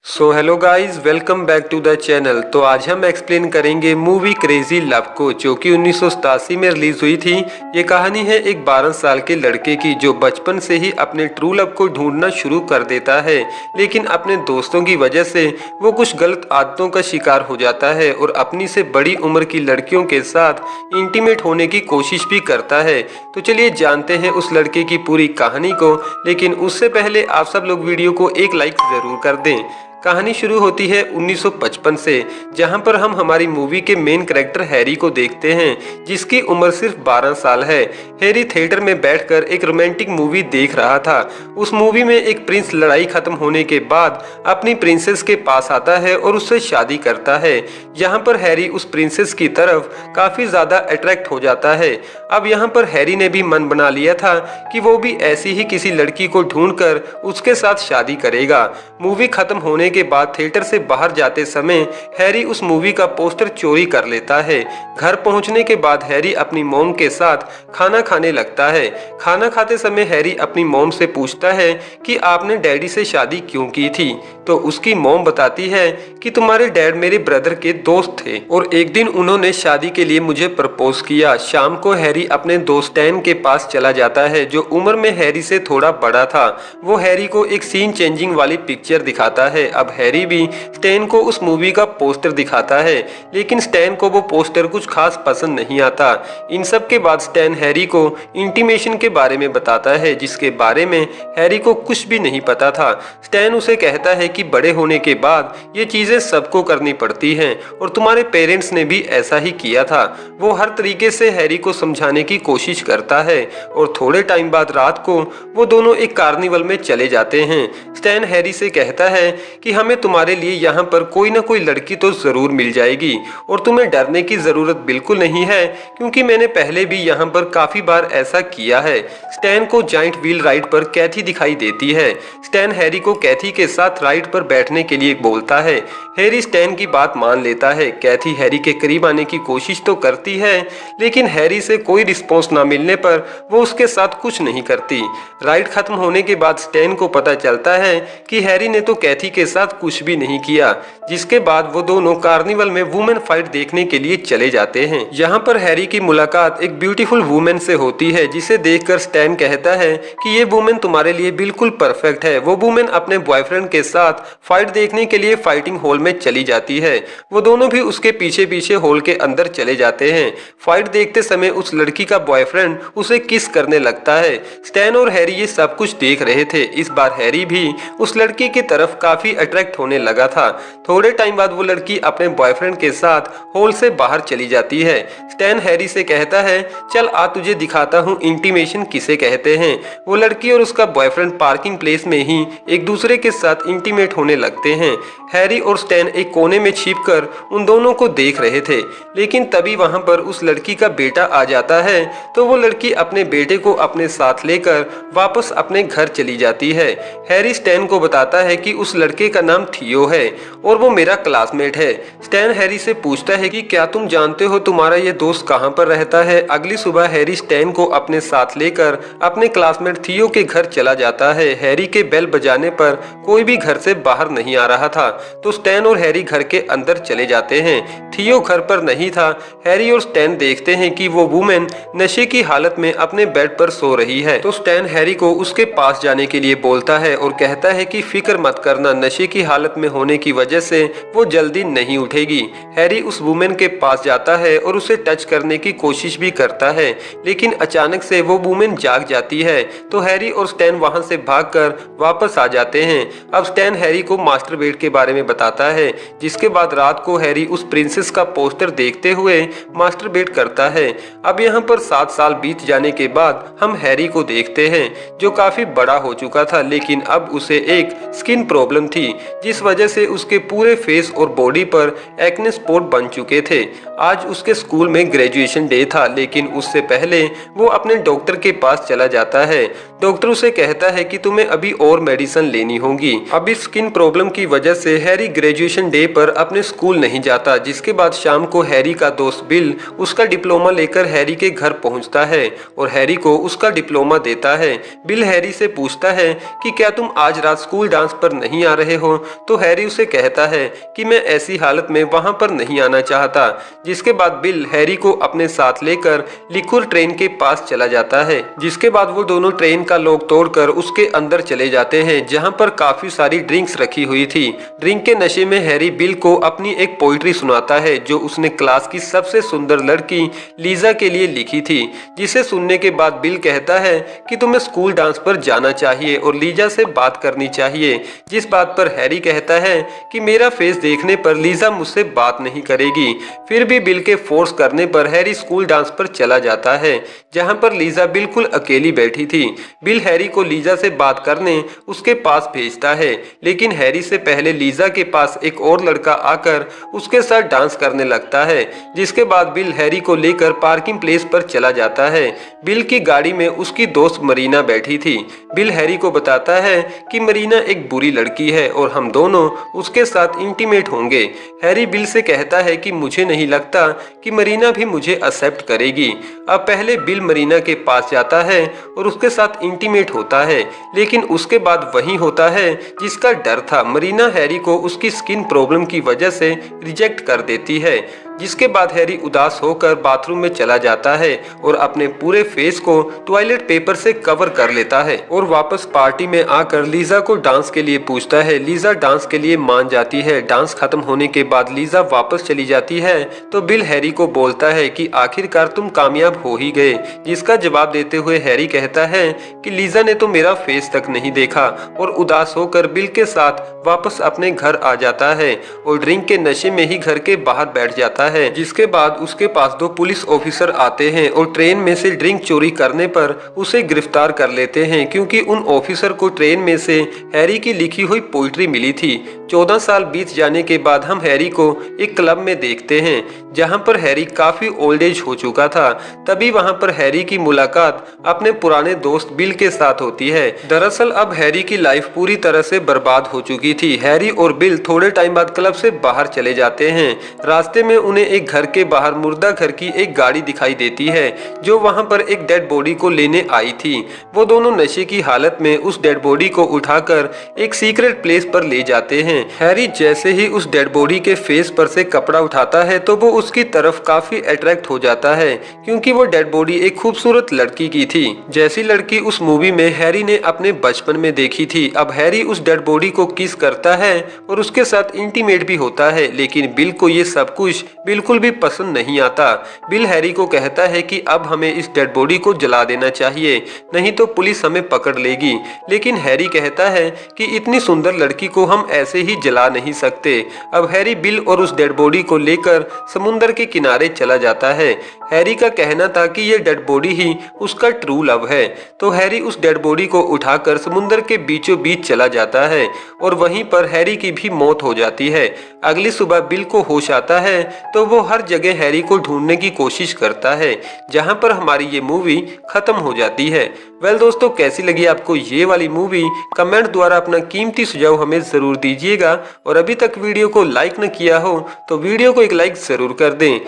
Hello guys, welcome back to the channel. तो आज हम एक्सप्लेन करेंगे मूवी क्रेजी लव को, जो कि 1987 में रिलीज हुई थी। ये कहानी है एक 12 साल के लड़के की जो बचपन से ही अपने ट्रू लव को ढूंढना शुरू कर देता है, लेकिन अपने दोस्तों की वजह से वो कुछ गलत आदतों का शिकार हो जाता है और अपनी से बड़ी उम्र की लड़कियों के साथ इंटीमेट होने की कोशिश भी करता है। तो चलिए जानते हैं उस लड़के की पूरी कहानी को, लेकिन उससे पहले आप सब लोग वीडियो को एक लाइक जरूर कर दें। कहानी शुरू होती है 1955 से, जहां पर हम हमारी मूवी के मेन कैरेक्टर हैरी को देखते हैं, जिसकी उम्र सिर्फ 12 साल है। हैरी थिएटर में बैठकर एक रोमांटिक मूवी देख रहा था। उस मूवी में एक प्रिंस लड़ाई खत्म होने के बाद अपनी प्रिंसेस के पास आता है और उससे शादी करता है। यहाँ पर हैरी उस प्रिंसेस की तरफ काफी ज्यादा अट्रैक्ट हो जाता है। अब यहाँ पर हैरी ने भी मन बना लिया था कि वो भी ऐसी ही किसी लड़की को ढूंढकर उसके साथ शादी करेगा। मूवी खत्म होने के बाद थिएटर से बाहर जाते समय हैरी उस मूवी का पोस्टर चोरी कर लेता है। घर पहुंचने के बाद हैरी अपनी मॉम के साथ खाना खाने लगता है। खाना खाते समय हैरी अपनी मॉम से पूछता है कि आपने डैडी से शादी क्यों की थी। तो उसकी मॉम बताती है कि तुम्हारे डैड मेरे ब्रदर के दोस्त थे और एक दिन उन्होंने शादी के लिए मुझे प्रपोज किया। शाम को हैरी अपने दोस्त स्टैन के पास चला जाता है, जो उम्र में हैरी से थोड़ा बड़ा था। वो हैरी को एक सीन चेंजिंग वाली पिक्चर दिखाता है। अब हैरी भी स्टैन को उस मूवी का पोस्टर दिखाता है, लेकिन स्टैन को वो पोस्टर कुछ खास पसंद नहीं आता। इन सब के बाद स्टैन हैरी को इंटीमेशन के बारे में बताता है, जिसके बारे में हैरी को कुछ भी नहीं पता था। स्टैन उसे कहता है कि बड़े होने के बाद ये चीजें सबको करनी पड़ती हैं और तुम्हारे पेरेंट्स ने भी ऐसा ही किया था। वो हर तरीके से हैरी को समझाने की कोशिश करता है और थोड़े टाइम बाद रात को वो दोनों एक कार्निवल में चले जाते हैं। स्टैन हैरी से कहता है कि हमें तुम्हारे लिए यहाँ पर कोई ना कोई लड़की तो जरूर मिल जाएगी और तुम्हें डरने की जरूरत बिल्कुल नहीं है, क्योंकि मैंने पहले भी यहाँ पर काफी बार ऐसा किया है। स्टैन को जाइंट व्हील राइड पर कैथी दिखाई देती है। स्टैन हैरी को कैथी के साथ राइड पर बैठने के लिए बोलता है। हैरी स्टैन की बात मान लेता है। कैथी हैरी के करीब आने की कोशिश तो करती है, लेकिन हैरी से कोई रिस्पॉन्स ना मिलने पर वो उसके साथ कुछ नहीं करती। राइड खत्म होने के बाद स्टैन को पता चलता है कि हैरी ने तो कैथी के साथ कुछ भी नहीं किया, जिसके बाद वो दोनों कार्निवल में वुमेन फाइट देखने के लिए चले जाते हैं। यहाँ पर हैरी की मुलाकात एक ब्यूटीफुल वुमेन से होती है, जिसे देखकर स्टैन कहता है कि ये वुमेन तुम्हारे लिए बिल्कुल परफेक्ट है। वो वुमेन अपने बॉयफ्रेंड के साथ फाइट देखने के लिए फाइटिंग हॉल में चली जाती है। वो दोनों भी उसके पीछे पीछे हॉल के अंदर चले जाते हैं। फाइट देखते समय उस लड़की का बॉयफ्रेंड उसे किस करने लगता है। स्टैन और हैरी ये सब कुछ देख रहे थे। इस बार हैरी भी उस लड़की की तरफ काफी अट्रैक्ट होने लगा था। थोड़े टाइम बाद वो लड़की अपने बॉयफ्रेंड के साथ हॉल से बाहर चली जाती है। स्टैन हैरी से कहता है, चल आ तुझे दिखाता हूँ इंटीमेशन किसे कहते हैं। वो लड़की और उसका बॉयफ्रेंड पार्किंग प्लेस में ही एक दूसरे के साथ इंटीमेट होने लगते हैं। हैरी और स्टैन एक कोने में छिपकर उन दोनों को देख रहे थे, लेकिन तभी वहां पर उस लड़की का बेटा आ जाता है। तो वो लड़की अपने बेटे को अपने साथ लेकर वापस अपने घर चली जाती है। हैरी स्टैन को बताता है कि उस लड़के का नाम थियो है और वो मेरा क्लासमेट है। स्टैन हैरी से पूछता है कि क्या तुम जानते हो तुम्हारा ये दोस्त कहाँ पर रहता है। अगली सुबह हैरी स्टैन को अपने साथ लेकर अपने क्लासमेट थियो के घर चला जाता है। हैरी के बेल बजाने पर कोई भी घर से बाहर नहीं आ रहा था, तो स्टैन और हैरी घर के अंदर चले जाते हैं। थियो घर पर नहीं था। हैरी और स्टैन देखते हैं कि वो वुमेन नशे की हालत में अपने बेड पर सो रही है। तो स्टैन हैरी को उसके पास जाने के लिए बोलता है और कहता है कि फिक्र मत करना, नशे की हालत में होने की वजह से वो जल्दी नहीं उठेगी। हैरी उस वुमेन के पास जाता है और उसे टच करने की कोशिश भी करता है, लेकिन अचानक से वो वुमेन जाग जाती है। तो हैरी और स्टैन वहां से भागकर वापस आ जाते हैं। अब स्टैन हैरी को मास्टर बेड के बारे में बताता है, जिसके बाद रात को हैरी उस प्रिंसेस का पोस्टर देखते हुए मास्टर बेड करता है। अब यहाँ पर 7 साल बीत जाने के बाद हम हैरी को देखते हैं, जो काफी बड़ा हो चुका था, लेकिन अब उसे एक स्किन प्रॉब्लम थी, जिस वजह से उसके पूरे फेस और बॉडी पर एक्ने स्पॉट बन चुके थे। आज उसके स्कूल में ग्रेजुएशन डे था, लेकिन उससे पहले वो अपने डॉक्टर के पास चला जाता है। डॉक्टर उसे कहता है कि तुम्हें अभी और मेडिसिन लेनी होगी। अभी स्किन प्रॉब्लम की वजह से हैरी ग्रेजुएशन डे पर अपने स्कूल नहीं जाता। जिसके बाद शाम को हैरी का दोस्त बिल उसका डिप्लोमा लेकर हैरी के घर पहुंचता है और हैरी को उसका डिप्लोमा देता है। बिल हैरी से पूछता है कि क्या तुम आज रात स्कूल डांस पर नहीं आ रहे हो, तो हैरी उसे कहता है कि मैं ऐसी हालत में वहां पर नहीं आना चाहता। जिसके बाद बिल हैरी को अपने साथ लेकर लिकुर ट्रेन के पास चला जाता है। जिसके बाद वो दोनों ट्रेन का लॉक तोड़कर उसके अंदर चले जाते हैं, जहां पर काफी सारी ड्रिंक्स रखी हुई थी। ड्रिंक के नशे में हैरी बिल को अपनी एक पोइट्री सुनाता है जो उसने क्लास की सबसे सुंदर लड़की लीजा के लिए लिखी थी। जिसे सुनने के बाद बिल कहता है कि तुम्हें स्कूल डांस पर जाना चाहिए और लीजा से बात करनी चाहिए। जिस बात पर हैरी कहता है कि मेरा फेस देखने पर लीजा मुझसे बात नहीं करेगी। फिर भी बिल के फोर्स करने पर हैरी स्कूल डांस पर चला जाता है, जहां पर लीजा बिल्कुल अकेली बैठी थी। बिल हैरी को लीजा से बात करने उसके पास भेजता है, लेकिन हैरी से पहले लीजा के पास एक और लड़का आकर उसके साथ डांस करने लगता है। जिसके बाद बिल हैरी को लेकर पार्किंग प्लेस पर चला जाता है। बिल की गाड़ी में उसकी दोस्त मरीना बैठी थी। बिल हैरी को बताता है कि मरीना एक बुरी लड़की है और हम दोनों उसके साथ इंटीमेट होंगे। हैरी बिल से कहता है कि मुझे नहीं लगता कि मरीना भी मुझे एक्सेप्ट करेगी। अब पहले बिल मरीना के पास जाता है और उसके साथ इंटीमेट होता है, लेकिन उसके बाद वही होता है जिसका डर था। मरीना हैरी को उसकी स्किन प्रॉब्लम की वजह से रिजेक्ट कर देती है। जिसके बाद हैरी उदास होकर बाथरूम में चला जाता है और अपने पूरे फेस को टॉयलेट पेपर से कवर कर लेता है और वापस पार्टी में आकर लीजा को डांस के लिए पूछता है। लीजा डांस के लिए मान जाती है। डांस खत्म होने के बाद लीजा वापस चली जाती है तो बिल हैरी को बोलता है कि आखिरकार तुम कामयाब हो ही गए। जिसका जवाब देते हुए हैरी कहता है कि लीजा ने तो मेरा फेस तक नहीं देखा और उदास होकर बिल के साथ वापस अपने घर आ जाता है और ड्रिंक के नशे में ही घर के बाहर बैठ जाता है। जिसके बाद उसके पास दो पुलिस ऑफिसर आते हैं और ट्रेन में से ड्रिंक चोरी करने पर उसे गिरफ्तार कर लेते हैं, क्योंकि उन ऑफिसर को ट्रेन में से हैरी की लिखी हुई पोइट्री मिली थी। 14 साल बीत जाने के बाद हम हैरी को एक क्लब में देखते हैं, जहां पर हैरी काफी ओल्ड एज हो चुका था। तभी वहां पर हैरी की मुलाकात अपने पुराने दोस्त बिल के साथ होती है। दरअसल अब हैरी की लाइफ पूरी तरह से बर्बाद हो चुकी थी। हैरी और बिल थोड़े टाइम बाद क्लब से बाहर चले जाते हैं। रास्ते में उन्हें एक घर के बाहर मुर्दा घर की एक गाड़ी दिखाई देती है जो वहां पर एक डेड बॉडी को लेने आई थी। वो दोनों नशे की हालत में उस डेड बॉडी को उठाकर एक सीक्रेट प्लेस पर ले जाते हैं। हैरी जैसे ही उस डेड बॉडी के फेस पर से कपड़ा उठाता है तो वो उसकी तरफ काफी अट्रैक्ट हो जाता है, क्योंकि वो डेड बॉडी एक खूबसूरत लड़की की थी, जैसी लड़की उस मूवी में हैरी ने अपने बचपन में देखी थी। अब हैरी उस डेड बॉडी को किस करता है और उसके साथ इंटीमेट भी होता है, लेकिन बिल को ये सब कुछ बिल्कुल भी पसंद नहीं आता। बिल हैरी को कहता है कि अब हमें इस डेड बॉडी को जला देना चाहिए, नहीं तो पुलिस हमें पकड़ लेगी। लेकिन हैरी कहता है कि इतनी सुंदर लड़की को हम ऐसे ही जला नहीं सकते। अब हैरी बिल और उस डेड बॉडी को लेकर समुंदर के किनारे चला जाता है। हैरी का कहना था कि ये डेड बॉडी ही उसका ट्रू लव है, तो हैरी उस डेड बॉडी को उठाकर समुंदर के बीचों बीच चला जाता है और वहीं पर हैरी की भी मौत हो जाती है। अगली सुबह बिल को होश आता है तो वो हर जगह हैरी को ढूंढने की कोशिश करता है, जहां पर हमारी ये मूवी खत्म हो जाती है। वेल दोस्तों, कैसी लगी आपको ये वाली मूवी? कमेंट द्वारा अपना कीमती सुझाव हमें जरूर दीजिएगा और अभी तक वीडियो को लाइक न किया हो तो वीडियो को एक लाइक जरूर कर दें।